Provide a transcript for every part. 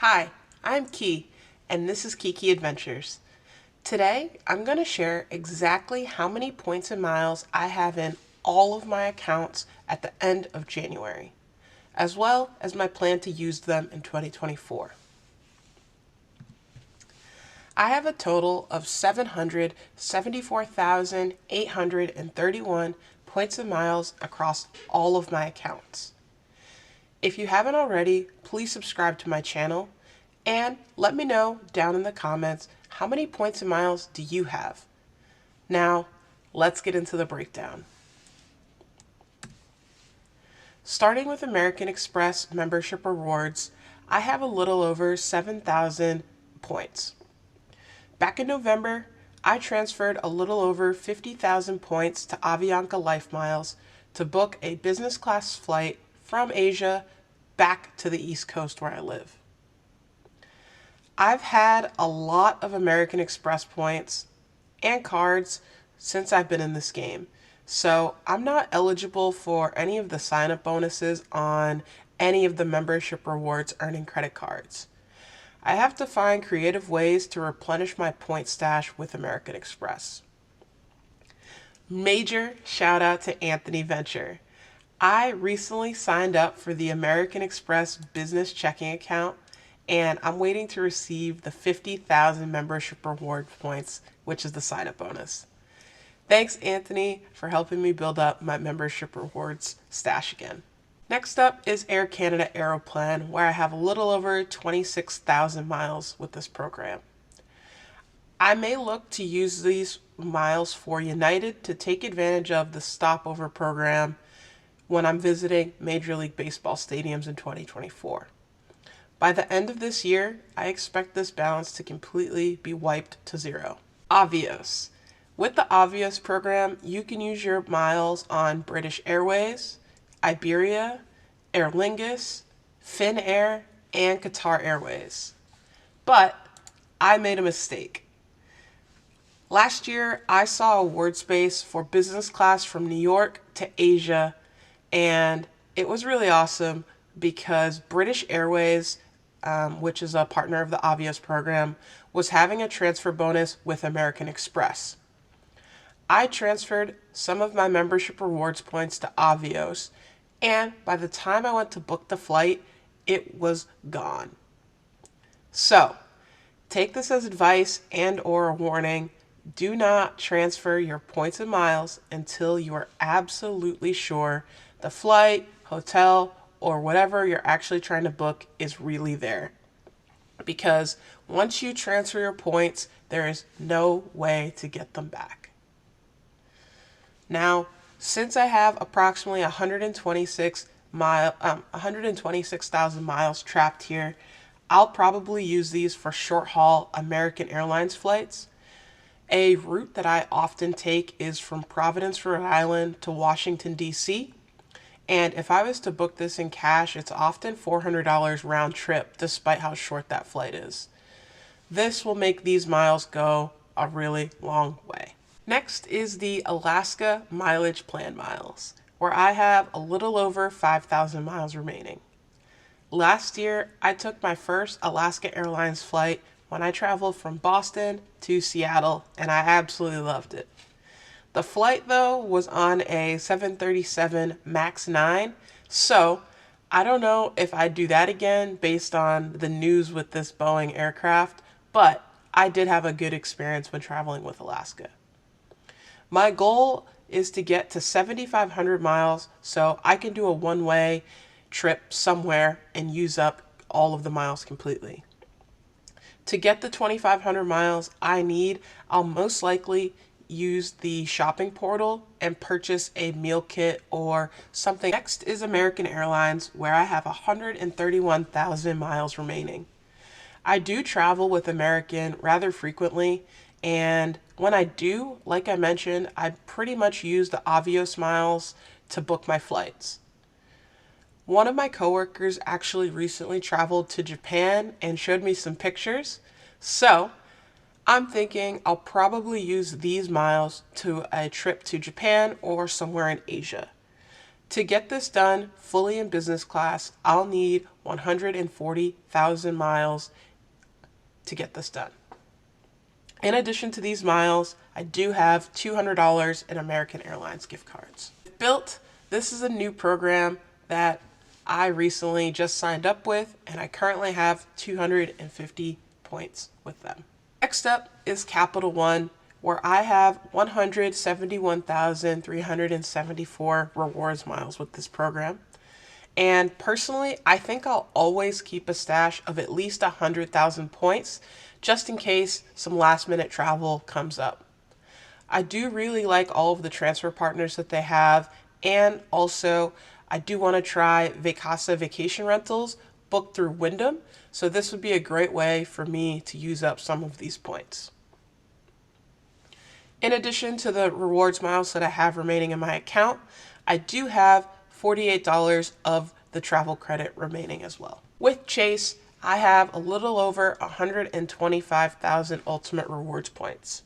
Hi, I'm Key, and this is keyKEYadventures. Today, I'm going to share exactly how many points and miles I have in all of my accounts at the end of January, as well as my plan to use them in 2024. I have a total of 774,831 points and miles across all of my accounts. If you haven't already, please subscribe to my channel and let me know down in the comments how many points and miles do you have. Now, let's get into the breakdown. Starting with American Express membership rewards, I have a little over 7,000 points. Back in November, I transferred a little over 50,000 points to Avianca Life Miles to book a business class flight from Asia back to the East Coast where I live. I've had a lot of American Express points and cards since I've been in this game, so I'm not eligible for any of the sign-up bonuses on any of the membership rewards earning credit cards. I have to find creative ways to replenish my point stash with American Express. Major shout out to Anthony Venture. I recently signed up for the American Express business checking account, and I'm waiting to receive the 50,000 membership reward points, which is the sign-up bonus. Thanks, Anthony, for helping me build up my membership rewards stash again. Next up is Air Canada Aeroplan, where I have a little over 26,000 miles with this program. I may look to use these miles for United to take advantage of the stopover program when I'm visiting Major League Baseball stadiums in 2024. By the end of this year, I expect this balance to completely be wiped to zero. Avios. With the Avios program, you can use your miles on British Airways, Iberia, Aer Lingus, Finnair, and Qatar Airways. But I made a mistake. Last year, I saw award space for business class from New York to Asia, and it was really awesome because British Airways, which is a partner of the Avios program, was having a transfer bonus with American Express. I transferred some of my membership rewards points to Avios, and by the time I went to book the flight, it was gone. So, take this as advice and or a warning. Do not transfer your points and miles until you are absolutely sure the flight, hotel, or whatever you're actually trying to book is really there. Because once you transfer your points, there is no way to get them back. Now, since I have approximately 126,000 miles trapped here, I'll probably use these for short-haul American Airlines flights. A route that I often take is from Providence, Rhode Island to Washington, D.C., and if I was to book this in cash, it's often $400 round trip, despite how short that flight is. This will make these miles go a really long way. Next is the Alaska Mileage Plan miles, where I have a little over 5,000 miles remaining. Last year, I took my first Alaska Airlines flight when I traveled from Boston to Seattle, and I absolutely loved it. The flight, though, was on a 737 MAX 9, so I don't know if I'd do that again based on the news with this Boeing aircraft, but I did have a good experience when traveling with Alaska. My goal is to get to 7,500 miles so I can do a one-way trip somewhere and use up all of the miles completely. To get the 2,500 miles I'll most likely use the shopping portal and purchase a meal kit or something. Next is American Airlines, where I have 131,000 miles remaining. I do travel with American rather frequently, and when I do, like I mentioned, I pretty much use the Avios miles to book my flights. One of my coworkers actually recently traveled to Japan and showed me some pictures, so I'm thinking I'll probably use these miles to a trip to Japan or somewhere in Asia. To get this done fully in business class, I'll need 140,000 miles to get this done. In addition to these miles, I do have $200 in American Airlines gift cards. Built, this is a new program that I recently just signed up with, and I currently have 250 points with them. Next up is Capital One, where I have 171,374 rewards miles with this program. And personally, I think I'll always keep a stash of at least 100,000 points, just in case some last minute travel comes up. I do really like all of the transfer partners that they have, and also I do want to try Vacasa vacation rentals booked through Wyndham, so this would be a great way for me to use up some of these points. In addition to the rewards miles that I have remaining in my account, I do have $48 of the travel credit remaining as well. With Chase, I have a little over 125,000 ultimate rewards points.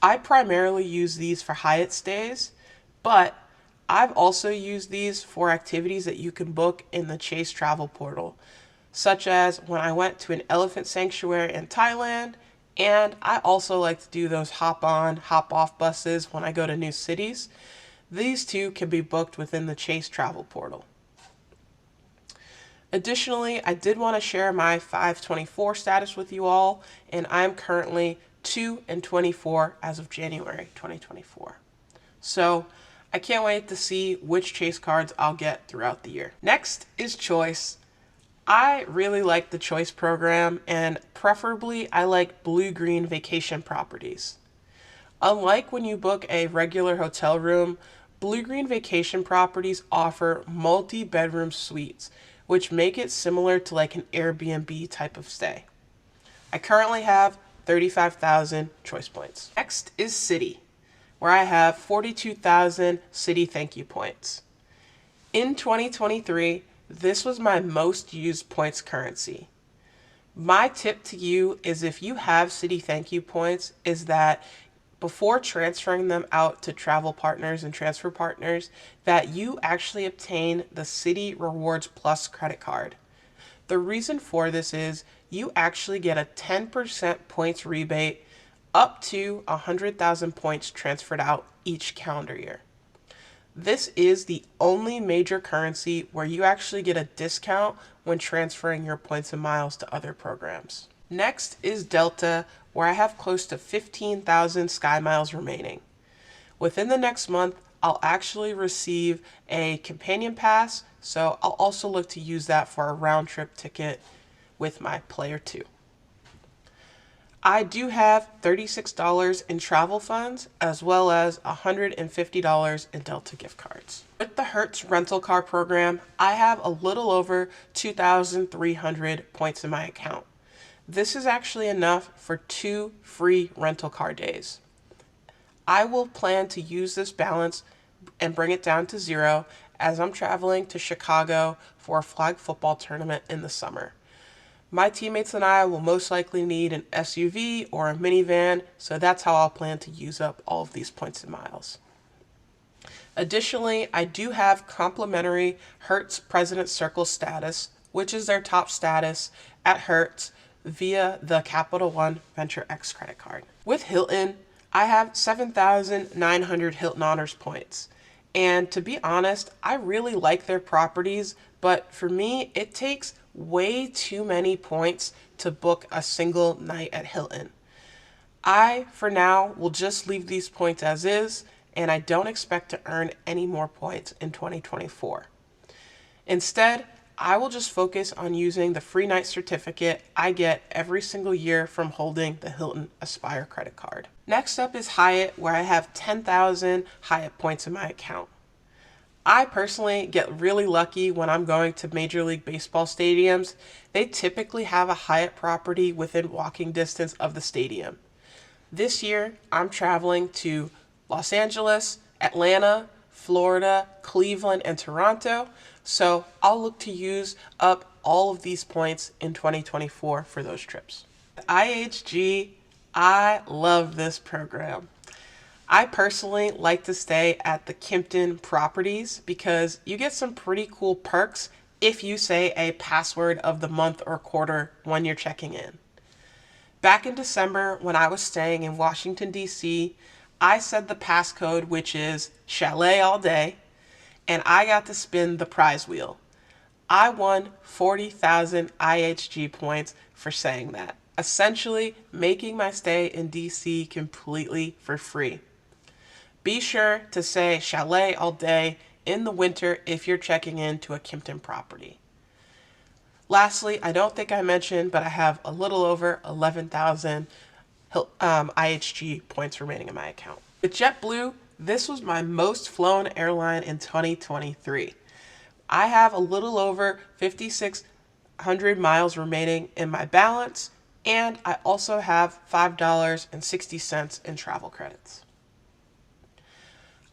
I primarily use these for Hyatt stays, but I've also used these for activities that you can book in the Chase travel portal, such as when I went to an elephant sanctuary in Thailand. And I also like to do those hop-on, hop-off buses when I go to new cities. These two can be booked within the Chase travel portal. Additionally, I did want to share my 524 status with you all, and I'm currently 2 and 24 as of January 2024. So I can't wait to see which Chase cards I'll get throughout the year. Next is Choice. I really like the Choice program, and preferably I like blue-green vacation properties. Unlike when you book a regular hotel room, blue-green vacation properties offer multi-bedroom suites, which make it similar to like an Airbnb type of stay. I currently have 35,000 Choice points. Next is City, where I have 42,000 City thank you points. In 2023, this was my most used points currency. My tip to you is, if you have City thank you points, is that before transferring them out to travel partners and transfer partners, that you actually obtain the City Rewards Plus credit card. The reason for this is you actually get a 10% points rebate up to 100,000 points transferred out each calendar year. This is the only major currency where you actually get a discount when transferring your points and miles to other programs. Next is Delta, where I have close to 15,000 Sky Miles remaining. Within the next month, I'll actually receive a companion pass, so I'll also look to use that for a round trip ticket with my Player 2. I do have $36 in travel funds, as well as $150 in Delta gift cards. With the Hertz rental car program, I have a little over 2,300 points in my account. This is actually enough for 2 free rental car days. I will plan to use this balance and bring it down to 0 as I'm traveling to Chicago for a flag football tournament in the summer. My teammates and I will most likely need an SUV or a minivan, so that's how I'll plan to use up all of these points and miles. Additionally, I do have complimentary Hertz President Circle status, which is their top status at Hertz via the Capital One Venture X credit card. With Hilton, I have 7,900 Hilton Honors points. And to be honest, I really like their properties, but for me, it takes way too many points to book a single night at Hilton. I, for now, will just leave these points as is, and I don't expect to earn any more points in 2024. Instead, I will just focus on using the free night certificate I get every single year from holding the Hilton Aspire credit card. Next up is Hyatt, where I have 10,000 Hyatt points in my account. I personally get really lucky when I'm going to Major League Baseball stadiums. They typically have a Hyatt property within walking distance of the stadium. This year, I'm traveling to Los Angeles, Atlanta, Florida, Cleveland, and Toronto, so I'll look to use up all of these points in 2024 for those trips. IHG, I love this program. I personally like to stay at the Kimpton properties because you get some pretty cool perks if you say a password of the month or quarter when you're checking in. Back in December, when I was staying in Washington, D.C., I said the passcode, which is chalet all day, and I got to spin the prize wheel. I won 40,000 IHG points for saying that, essentially making my stay in DC completely for free. Be sure to say chalet all day in the winter if you're checking into a Kimpton property. Lastly, I don't think I mentioned, but I have a little over 11,000 IHG points remaining in my account. With JetBlue, this was my most flown airline in 2023. I have a little over 5,600 miles remaining in my balance, and I also have $5.60 in travel credits.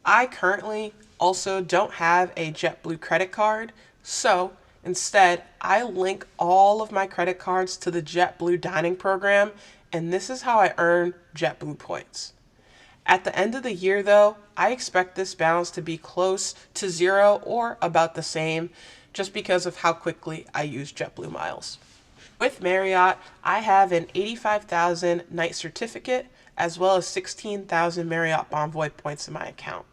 I currently also don't have a JetBlue credit card, so instead I link all of my credit cards to the JetBlue dining program, and this is how I earn JetBlue points. At the end of the year, though, I expect this balance to be close to zero or about the same, just because of how quickly I use JetBlue miles. With Marriott, I have an 85,000 night certificate as well as 16,000 Marriott Bonvoy points in my account.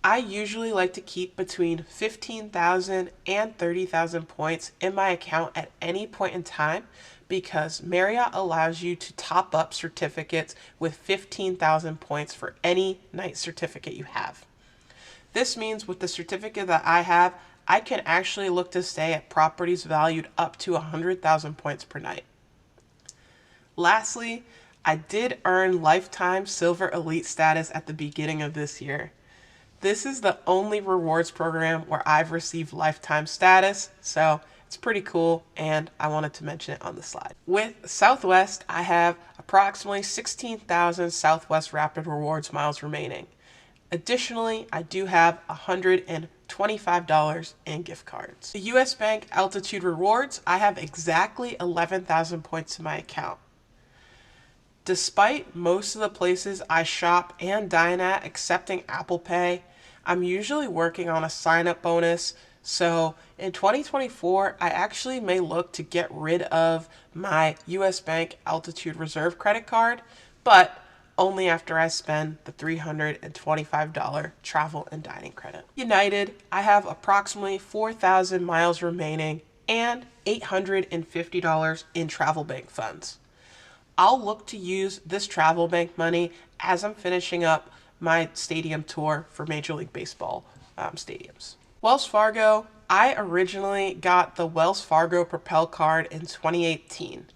I usually like to keep between 15,000 and 30,000 points in my account at any point in time because Marriott allows you to top up certificates with 15,000 points for any night certificate you have. This means with the certificate that I have, I can actually look to stay at properties valued up to 100,000 points per night. Lastly, I did earn Lifetime Silver Elite status at the beginning of this year. This is the only rewards program where I've received lifetime status, so it's pretty cool, and I wanted to mention it on the slide. With Southwest, I have approximately 16,000 Southwest Rapid Rewards miles remaining. Additionally, I do have $125 in gift cards. The US Bank Altitude Rewards, I have exactly 11,000 points in my account. Despite most of the places I shop and dine at accepting Apple Pay, I'm usually working on a sign-up bonus, so in 2024, I actually may look to get rid of my US Bank Altitude Reserve credit card, but only after I spend the $325 travel and dining credit. United, I have approximately 4,000 miles remaining and $850 in travel bank funds. I'll look to use this travel bank money as I'm finishing up my stadium tour for Major League Baseball stadiums. Wells Fargo, I originally got the Wells Fargo Propel card in 2018.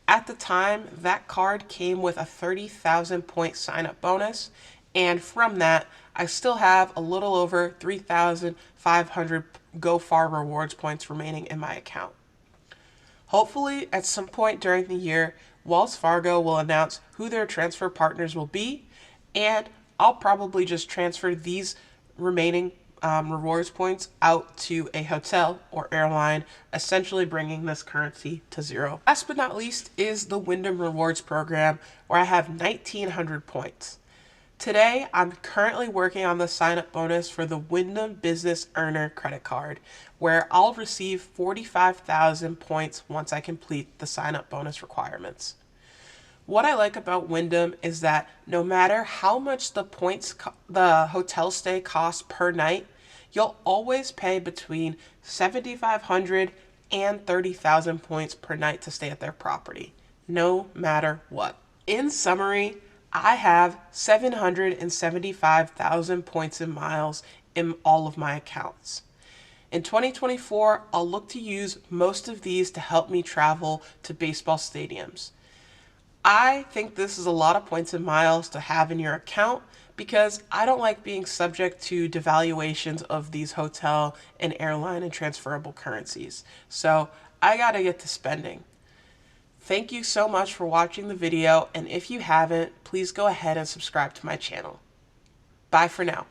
At the time, that card came with a 30,000 point sign-up bonus, and from that, I still have a little over 3,500 GoFar rewards points remaining in my account. Hopefully, at some point during the year, Wells Fargo will announce who their transfer partners will be, and I'll probably just transfer these remaining rewards points out to a hotel or airline, essentially bringing this currency to zero. Last but not least is the Wyndham Rewards program, where I have 1,900 points. Today, I'm currently working on the sign-up bonus for the Wyndham Business Earner credit card, where I'll receive 45,000 points once I complete the sign-up bonus requirements. What I like about Wyndham is that no matter how much the hotel stay costs per night, you'll always pay between 7,500 and 30,000 points per night to stay at their property, no matter what. In summary, I have 775,000 points and miles in all of my accounts. In 2024, I'll look to use most of these to help me travel to baseball stadiums. I think this is a lot of points and miles to have in your account because I don't like being subject to devaluations of these hotel and airline and transferable currencies. So I gotta get to spending. Thank you so much for watching the video, and if you haven't, please go ahead and subscribe to my channel. Bye for now.